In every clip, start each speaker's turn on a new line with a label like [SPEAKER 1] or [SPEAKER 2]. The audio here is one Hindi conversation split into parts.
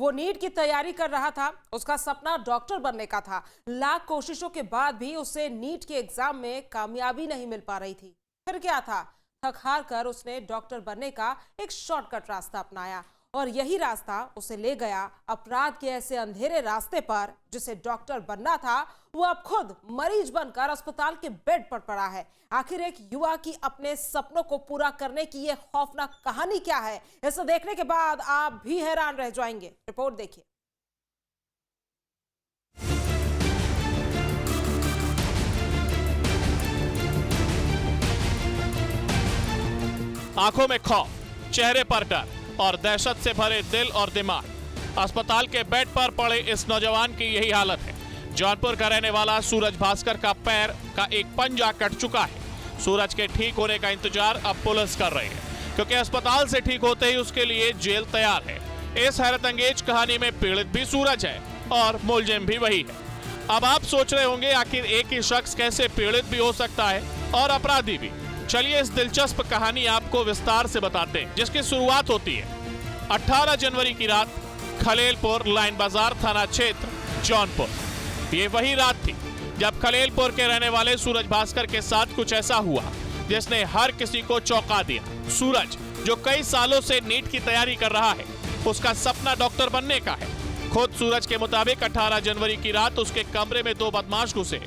[SPEAKER 1] वो नीट की तैयारी कर रहा था। उसका सपना डॉक्टर बनने का था। लाख कोशिशों के बाद भी उसे नीट के एग्जाम में कामयाबी नहीं मिल पा रही थी। फिर क्या था, थक हार कर उसने डॉक्टर बनने का एक शॉर्टकट रास्ता अपनाया और यही रास्ता उसे ले गया अपराध के ऐसे अंधेरे रास्ते पर। जिसे डॉक्टर बनना था वो अब खुद मरीज बनकर अस्पताल के बेड पर पड़ा है। आखिर एक युवा की अपने सपनों को पूरा करने की ये खौफनाक कहानी क्या है, इसे देखने के बाद आप भी हैरान रह जाएंगे। रिपोर्ट देखिए।
[SPEAKER 2] आंखों में खौफ, चेहरे पर डर और दहशत से भरे दिल और दिमाग। अस्पताल के बेड पर पड़े इस नौजवान की यही हालत है। जौनपुर का रहने वाला सूरज भास्कर का पैर का एक पंजा कट चुका है। सूरज के ठीक होने का इंतजार अब पुलिस कर रही है, क्योंकि अस्पताल से ठीक होते ही उसके लिए जेल तैयार है। इस हैरत अंगेज कहानी में पीड़ित भी सूरज है और मुलजिम भी वही है। अब आप सोच रहे होंगे आखिर एक ही शख्स कैसे पीड़ित भी हो सकता है और अपराधी भी। चलिए इस दिलचस्प कहानी आपको विस्तार से बताते हैं, जिसकी शुरुआत होती है 18 जनवरी की रात, खलेलपुर लाइन बाजार थाना क्षेत्र, जौनपुर। ये वही रात थी जब खलेलपुर के रहने वाले सूरज भास्कर के साथ कुछ ऐसा हुआ जिसने हर किसी को चौंका दिया। सूरज, जो कई सालों से नीट की तैयारी कर रहा है, उसका सपना डॉक्टर बनने का है। खुद सूरज के मुताबिक 18 जनवरी की रात उसके कमरे में 2 बदमाश घुसे।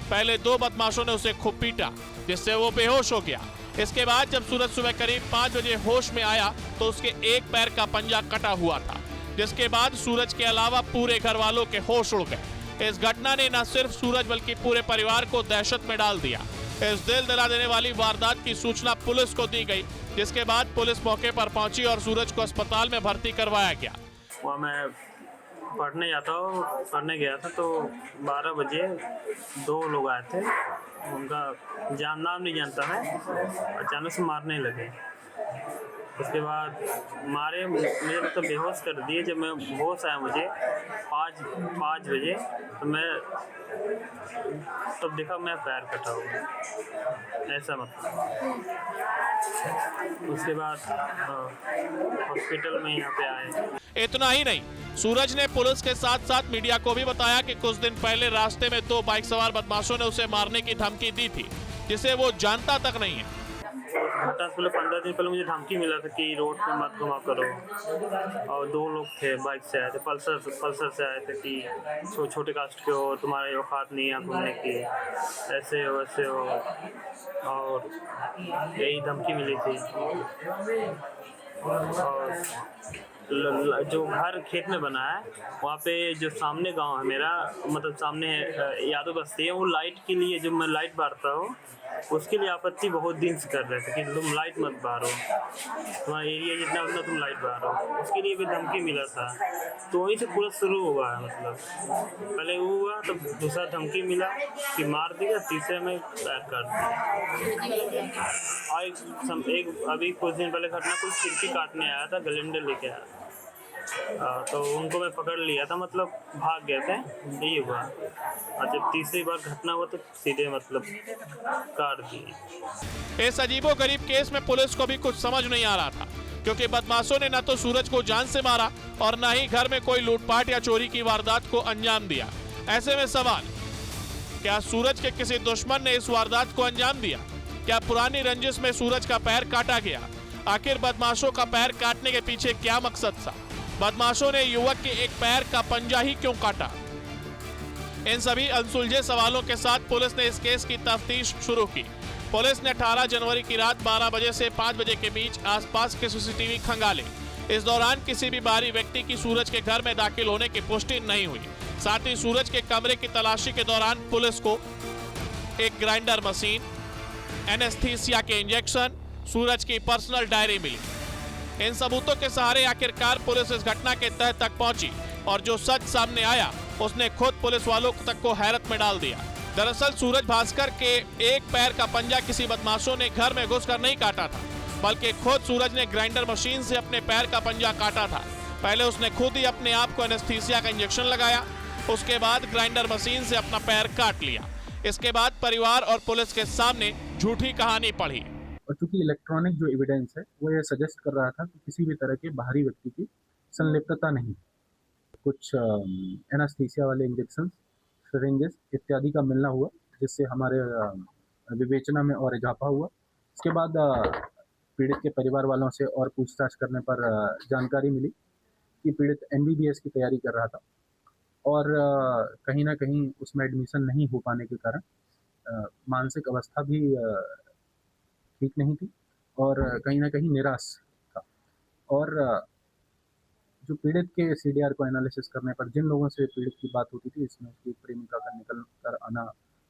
[SPEAKER 2] पहले 2 बदमाशों ने उसे खूब पीटा, जिससे वो बेहोश हो गया। इसके बाद जब सूरज सुबह करीब 5 बजे होश में आया तो उसके एक पैर का पंजा कटा हुआ था, जिसके बाद सूरज के अलावा पूरे घर वालों के होश उड़ गए। इस घटना ने न सिर्फ सूरज बल्कि पूरे परिवार को दहशत में डाल दिया। इस दिल दिला देने वाली वारदात की सूचना पुलिस को दी गई, जिसके बाद पुलिस मौके पर पहुंची और सूरज को अस्पताल में भर्ती करवाया गया।
[SPEAKER 3] वहाँ मैं पढ़ने गया था तो 12 बजे 2 लोग आए थे। उनका नाम नहीं जानता मैं, अचानक से मारने लगे। उसके बाद मारे, मुझे मतलब बेहोश कर दिए। जब मैं होश आया मुझे 5 बजे, तो मैं तब देखा मैं पैर कटा हुआ, ऐसा मतलब। उसके बाद हॉस्पिटल में यहाँ पे आए।
[SPEAKER 2] इतना ही नहीं, सूरज ने पुलिस के साथ साथ मीडिया को भी बताया कि कुछ दिन पहले रास्ते में 2 बाइक सवार बदमाशों ने उसे मारने की धमकी दी थी, जिसे वो जानता तक नहीं है।
[SPEAKER 3] घटना से 15 दिन पहले मुझे धमकी मिला था कि रोड पे मत घुमा करो। और 2 लोग थे, बाइक से आए थे, पल्सर से आए थे कि छोटे कास्ट के हो, तुम्हारे औकात नहीं है घूमने की, ऐसे हो वैसे हो, और यही धमकी मिली थी। और जो घर खेत में बना है वहाँ पे जो सामने गांव है मेरा, मतलब सामने यादव बस्ती है, वो लाइट के लिए जो मैं लाइट बारता हूँ उसके लिए आपत्ति बहुत दिन से कर रहे थे कि तुम लाइट मत बारो, तुम्हारा एरिया जितना उतना तुम लाइट बारो। उसके लिए भी धमकी मिला था, तो वहीं से पूरा शुरू हुआ है। मतलब पहले वो हुआ, तब दूसरा धमकी मिला कि मार देगा, तीसरे में पैर काट दिया। और एक अभी कुछ दिन पहले घटना, कुछ खिड़की काटने आया था, गलेंडर लेके आया, तो उनको मैं पकड़ लिया था, मतलब भाग गए थे, यही हुआ। और जब तीसरी बार घटना हुआ तो सीधे मतलब काट दिए।
[SPEAKER 2] इस अजीबोगरीब केस में पुलिस को भी कुछ समझ नहीं आ रहा था, क्योंकि बदमाशों ने न तो सूरज को जान से मारा और न ही घर में कोई लूटपाट या चोरी की वारदात को अंजाम दिया। ऐसे में सवाल, क्या सूरज के किसी दुश्मन ने इस वारदात को अंजाम दिया? क्या पुरानी रंजिश में सूरज का पैर काटा गया? आखिर बदमाशों का पैर काटने के पीछे क्या मकसद था? बदमाशों ने युवक के एक पैर का पंजा ही क्यों काटा? इन सभी अनसुलझे सवालों के साथ पुलिस ने इस केस की तफ्तीश शुरू की। पुलिस ने 18 जनवरी की रात 12 बजे से 5 बजे के बीच आसपास के सीसीटीवी खंगाले। इस दौरान किसी भी बाहरी व्यक्ति की सूरज के घर में दाखिल होने की पुष्टि नहीं हुई। साथ ही सूरज के कमरे की तलाशी के दौरान पुलिस को एक ग्राइंडर मशीन, एनेस्थीसिया के इंजेक्शन, सूरज की पर्सनल डायरी मिली। इन सबूतों के सहारे आखिरकार पुलिस इस घटना के तह तक पहुंची और जो सच सामने आया उसने खुद पुलिस वालों तक को हैरत में डाल दिया। दरअसल सूरज भास्कर के एक पैर का पंजा किसी बदमाशों ने घर में घुसकर नहीं काटा था, बल्कि खुद सूरज ने ग्राइंडर मशीन से अपने पैर का पंजा काटा था। पहले उसने खुद ही अपने आप को एनेस्थीसिया का इंजेक्शन लगाया, उसके बाद ग्राइंडर मशीन से अपना पैर काट लिया। इसके बाद परिवार और पुलिस के सामने झूठी कहानी पढ़ी।
[SPEAKER 4] और चूंकि इलेक्ट्रॉनिक जो एविडेंस है वो ये सजेस्ट कर रहा था कि किसी भी तरह के बाहरी व्यक्ति की संलिप्तता नहीं। कुछ एनास्थीसिया वाले इंजेक्शन, सिरिंजेस इत्यादि का मिलना हुआ, जिससे हमारे विवेचना में और इजाफा हुआ। इसके बाद पीड़ित के परिवार वालों से और पूछताछ करने पर जानकारी मिली कि पीड़ित MBBS की तैयारी कर रहा था और कहीं ना कहीं उसमें एडमिशन नहीं हो पाने के कारण मानसिक अवस्था भी ठीक नहीं थी और कहीं ना कहीं निराश था। और जो पीड़ित के CDR को एनालिसिस करने पर जिन लोगों से पीड़ित की बात होती थी, इसमें उसकी प्रेमिका का निकल कर आना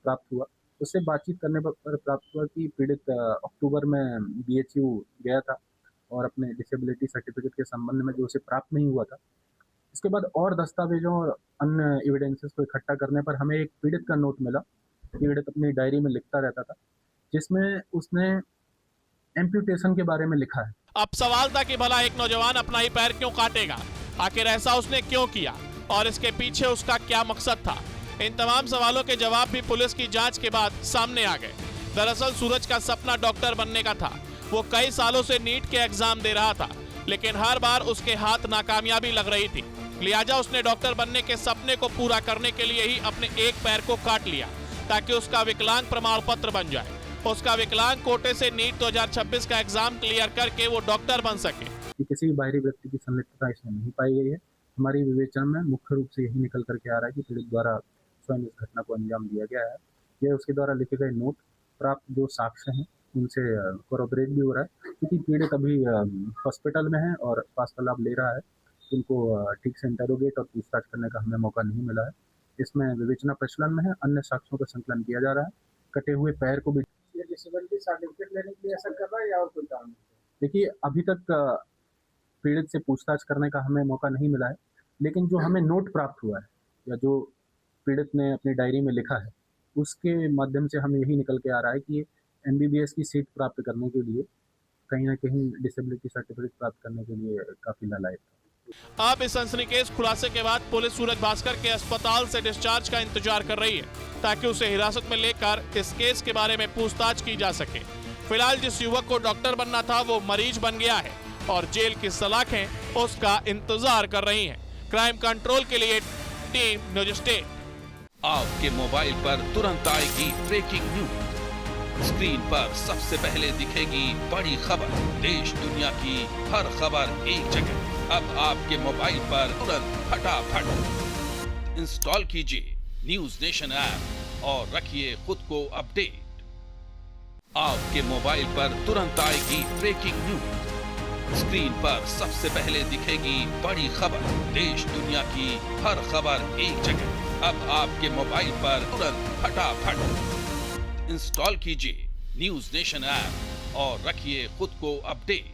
[SPEAKER 4] प्राप्त हुआ। उससे बातचीत करने पर प्राप्त हुआ कि पीड़ित अक्टूबर में BHU गया था और अपने डिसेबिलिटी सर्टिफिकेट के संबंध में जो उसे प्राप्त नहीं हुआ था। इसके बाद और दस्तावेजों और अन्य एविडेंसेस को इकट्ठा करने पर हमें एक पीड़ित का नोट मिला। पीड़ित अपनी डायरी में लिखता रहता था, जिसमें उसने एम्पुटेशन के बारे में लिखा है।
[SPEAKER 2] अब सवाल था कि भला एक नौजवान अपना ही पैर क्यों काटेगा, आखिर ऐसा उसने क्यों किया और इसके पीछे उसका क्या मकसद था। इन तमाम सवालों के जवाब भी पुलिस की जांच के बाद सामने आ गए। दरअसल सूरज का सपना डॉक्टर बनने का था। वो कई सालों से नीट के एग्जाम दे रहा था, लेकिन हर बार उसके हाथ नाकामयाबी लग रही थी। लिहाजा उसने डॉक्टर बनने के सपने को पूरा करने के लिए ही अपने एक पैर को काट लिया, ताकि उसका विकलांग प्रमाण पत्र बन जाए। उसका विकलांग कोटे से नीट 2026 का एग्जाम क्लियर करके वो डॉक्टर बन सके।
[SPEAKER 4] कि किसी भी बाहरी व्यक्ति की संलिप्तता इसमें नहीं पाई गई है। हमारी विवेचना में मुख्य रूप से यही निकल करके आ रहा है कि पीड़ित द्वारा स्वयं इस घटना को अंजाम दिया गया है। यह उसके द्वारा लिखे गए नोट, प्राप्त जो साक्ष्य हैं, उनसे कोरोबरेट भी हो रहा है, क्योंकि पीड़ित अभी हॉस्पिटल में है और स्वास्थ्य लाभ ले रहा है। उनको ठीक से इंटरोगेट और पूछताछ करने का हमें मौका नहीं मिला है। इसमें विवेचना प्रचलन में है, अन्य साक्ष्यों का संकलन किया जा रहा है। कटे हुए पैर को भी
[SPEAKER 5] डिसेबिलिटी सर्टिफिकेट लेने के लिए ऐसा कर रहा है या और कोई काम?
[SPEAKER 4] देखिए, अभी तक पीड़ित से पूछताछ करने का हमें मौका नहीं मिला है, लेकिन जो हमें नोट प्राप्त हुआ है या जो पीड़ित ने अपनी डायरी में लिखा है, उसके माध्यम से हमें यही निकल के आ रहा है कि MBBS की सीट प्राप्त करने के लिए कहीं ना कहीं डिसेबिलिटी सर्टिफिकेट प्राप्त करने के लिए काफी लालायक था।
[SPEAKER 2] अब इस सनसनीखेज खुलासे के बाद पुलिस सूरज भास्कर के अस्पताल से डिस्चार्ज का इंतजार कर रही है, ताकि उसे हिरासत में लेकर इस केस के बारे में पूछताछ की जा सके। फिलहाल जिस युवक को डॉक्टर बनना था वो मरीज बन गया है और जेल की सलाखें उसका इंतजार कर रही हैं। क्राइम कंट्रोल के लिए टीम न्यूज स्टेट।
[SPEAKER 6] आपके मोबाइल पर तुरंत आएगी ब्रेकिंग न्यूज। स्क्रीन पर सबसे पहले दिखेगी बड़ी खबर। देश दुनिया की हर खबर एक जगह। अब आपके मोबाइल पर तुरंत फटाफट इंस्टॉल कीजिए न्यूज नेशन ऐप और रखिए खुद को अपडेट। आपके मोबाइल पर तुरंत आएगी ब्रेकिंग न्यूज। स्क्रीन पर सबसे पहले दिखेगी बड़ी खबर। देश दुनिया की हर खबर एक जगह। अब आपके मोबाइल पर तुरंत फटाफट इंस्टॉल कीजिए न्यूज नेशन ऐप और रखिए खुद को अपडेट।